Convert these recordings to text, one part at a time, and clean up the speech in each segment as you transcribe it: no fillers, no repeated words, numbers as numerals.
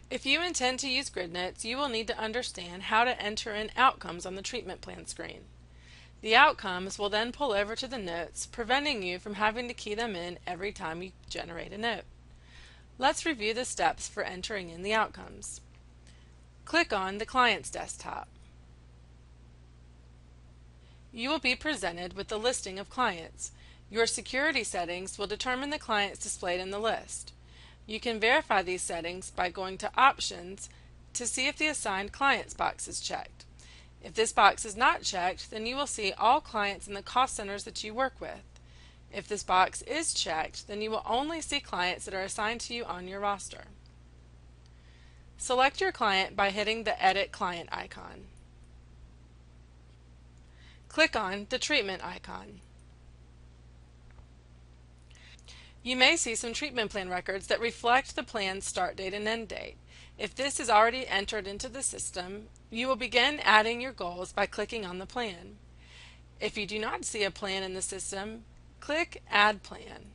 If you intend to use grid notes, you will need to understand how to enter in outcomes on the treatment plan screen. The outcomes will then pull over to the notes, preventing you from having to key them in every time you generate a note. Let's review the steps for entering in the outcomes. Click on the client's desktop. You will be presented with the listing of clients. Your security settings will determine the clients displayed in the list. You can verify these settings by going to Options to see if the Assigned Clients box is checked. If this box is not checked, then you will see all clients in the cost centers that you work with. If this box is checked, then you will only see clients that are assigned to you on your roster. Select your client by hitting the Edit Client icon. Click on the Treatment icon. You may see some treatment plan records that reflect the plan's start date and end date. If this is already entered into the system, you will begin adding your goals by clicking on the plan. If you do not see a plan in the system, click Add Plan.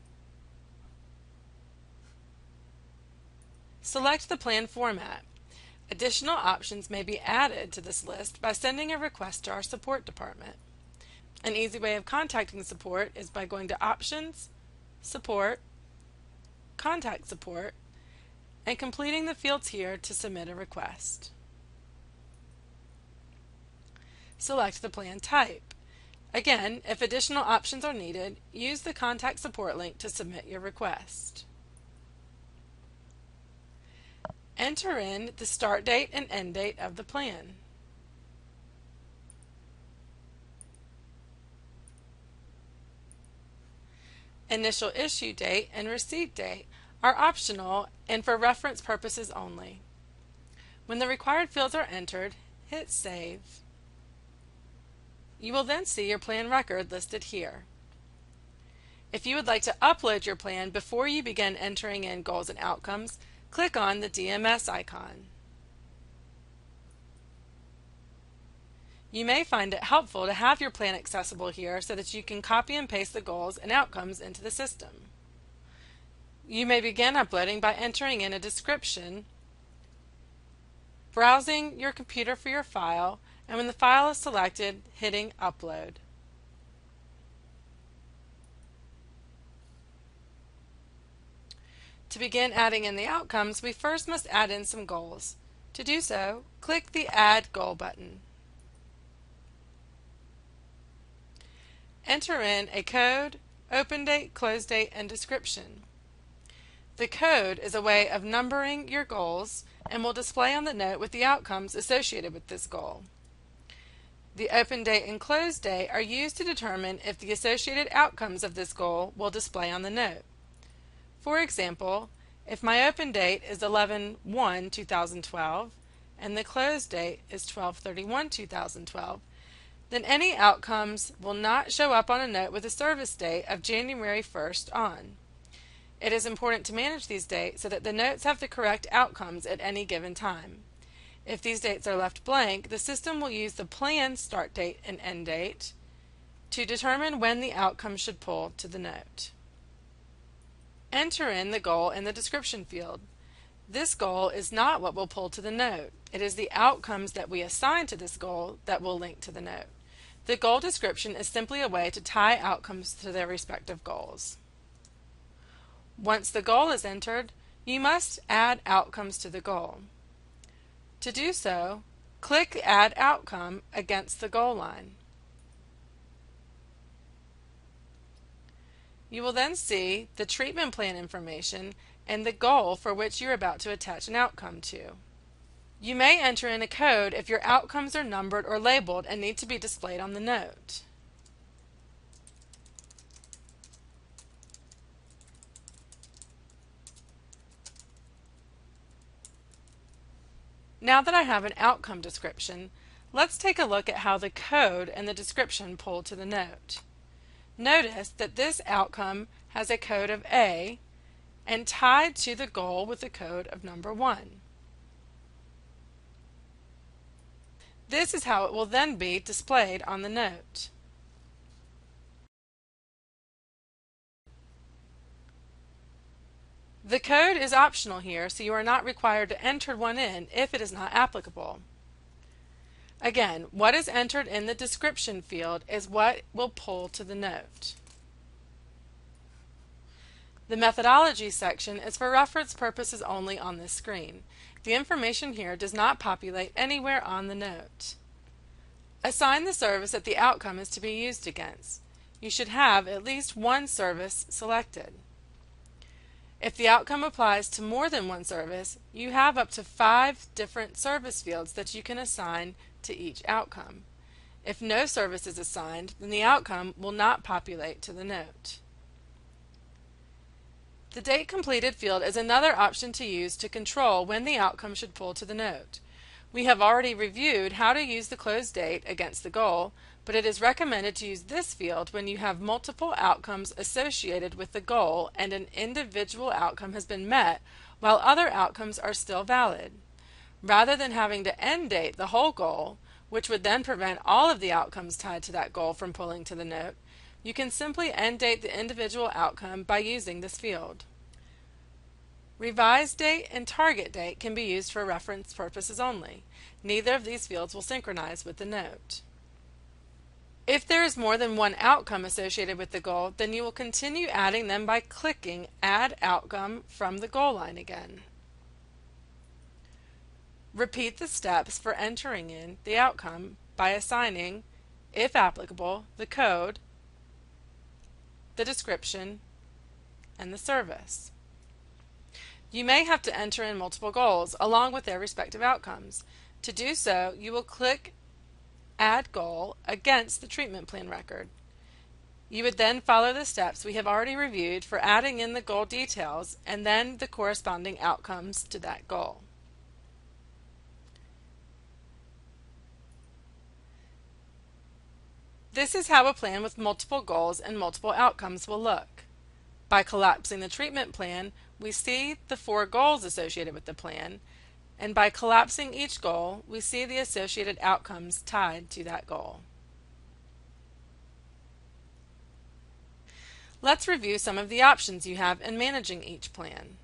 Select the plan format. Additional options may be added to this list by sending a request to our support department. An easy way of contacting support is by going to Options, Support, Contact Support, and completing the fields here to submit a request. Select the plan type. Again, if additional options are needed, use the Contact Support link to submit your request. Enter in the start date and end date of the plan. Initial issue date and receipt date are optional and for reference purposes only. When the required fields are entered, hit Save. You will then see your plan record listed here. If you would like to upload your plan before you begin entering in goals and outcomes, click on the DMS icon. You may find it helpful to have your plan accessible here so that you can copy and paste the goals and outcomes into the system. You may begin uploading by entering in a description, browsing your computer for your file, and when the file is selected, hitting Upload. To begin adding in the outcomes, we first must add in some goals. To do so, click the Add Goal button. Enter in a code, open date, close date, and description. The code is a way of numbering your goals and will display on the note with the outcomes associated with this goal. The open date and close date are used to determine if the associated outcomes of this goal will display on the note. For example, if my open date is 11/1/2012 and the close date is 12/31/2012, then any outcomes will not show up on a note with a service date of January 1st on. It is important to manage these dates so that the notes have the correct outcomes at any given time. If these dates are left blank, the system will use the plan start date and end date to determine when the outcome should pull to the note. Enter in the goal in the description field. This goal is not what will pull to the note. It is the outcomes that we assign to this goal that will link to the note. The goal description is simply a way to tie outcomes to their respective goals. Once the goal is entered, you must add outcomes to the goal. To do so, click Add Outcome against the goal line. You will then see the treatment plan information and the goal for which you're about to attach an outcome to. You may enter in a code if your outcomes are numbered or labeled and need to be displayed on the note. Now that I have an outcome description, let's take a look at how the code and the description pull to the note. Notice that this outcome has a code of A and tied to the goal with the code of number 1. This is how it will then be displayed on the note. The code is optional here, so you are not required to enter one in if it is not applicable. Again, what is entered in the description field is what will pull to the note. The methodology section is for reference purposes only on this screen. The information here does not populate anywhere on the note. Assign the service that the outcome is to be used against. You should have at least one service selected. If the outcome applies to more than one service, you have up to 5 different service fields that you can assign to each outcome. If no service is assigned, then the outcome will not populate to the note. The date completed field is another option to use to control when the outcome should pull to the note. We have already reviewed how to use the close date against the goal, but it is recommended to use this field when you have multiple outcomes associated with the goal and an individual outcome has been met while other outcomes are still valid. Rather than having to end date the whole goal, which would then prevent all of the outcomes tied to that goal from pulling to the note, you can simply end date the individual outcome by using this field. Revise date and target date can be used for reference purposes only. Neither of these fields will synchronize with the note. If there is more than one outcome associated with the goal, then you will continue adding them by clicking Add Outcome from the goal line again. Repeat the steps for entering in the outcome by assigning, if applicable, the code, the description, and the service. You may have to enter in multiple goals along with their respective outcomes. To do so, you will click Add Goal against the treatment plan record. You would then follow the steps we have already reviewed for adding in the goal details and then the corresponding outcomes to that goal. This is how a plan with multiple goals and multiple outcomes will look. By collapsing the treatment plan, we see the 4 goals associated with the plan, and by collapsing each goal, we see the associated outcomes tied to that goal. Let's review some of the options you have in managing each plan.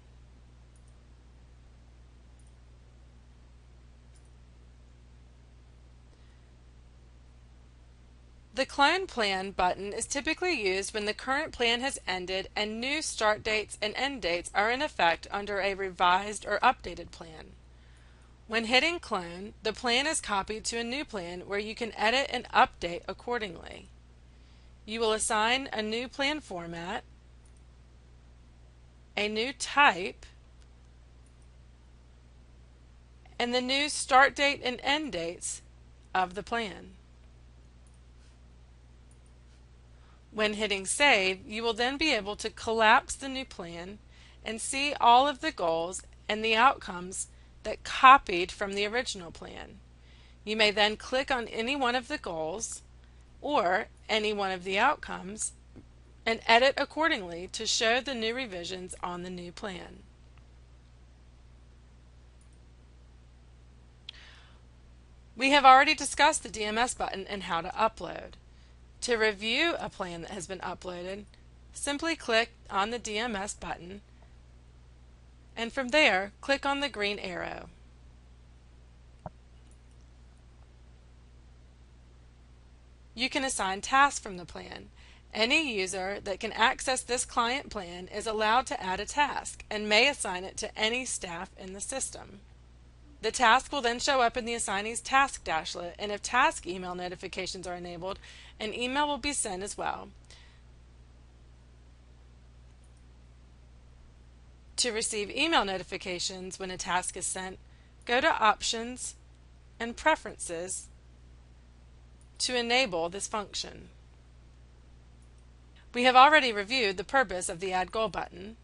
The Clone Plan button is typically used when the current plan has ended and new start dates and end dates are in effect under a revised or updated plan. When hitting Clone, the plan is copied to a new plan where you can edit and update accordingly. You will assign a new plan format, a new type, and the new start date and end dates of the plan. When hitting Save, you will then be able to collapse the new plan and see all of the goals and the outcomes that copied from the original plan. You may then click on any one of the goals or any one of the outcomes and edit accordingly to show the new revisions on the new plan. We have already discussed the DMS button and how to upload. To review a plan that has been uploaded, simply click on the DMS button and from there click on the green arrow. You can assign tasks from the plan. Any user that can access this client plan is allowed to add a task and may assign it to any staff in the system. The task will then show up in the assignee's task dashlet, and if task email notifications are enabled, an email will be sent as well. To receive email notifications when a task is sent, go to Options and Preferences to enable this function. We have already reviewed the purpose of the Add Goal button.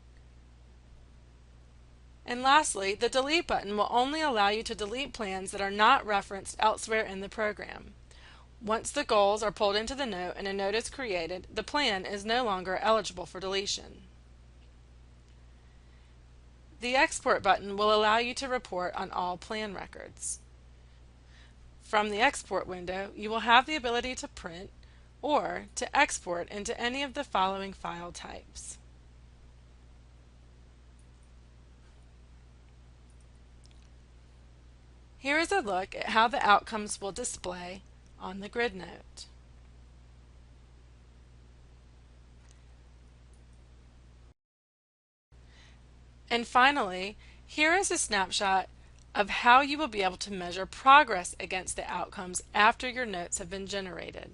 And lastly, the Delete button will only allow you to delete plans that are not referenced elsewhere in the program. Once the goals are pulled into the note and a note is created, the plan is no longer eligible for deletion. The Export button will allow you to report on all plan records. From the Export window, you will have the ability to print or to export into any of the following file types: Here is a look at how the outcomes will display on the grid note. And finally, here is a snapshot of how you will be able to measure progress against the outcomes after your notes have been generated.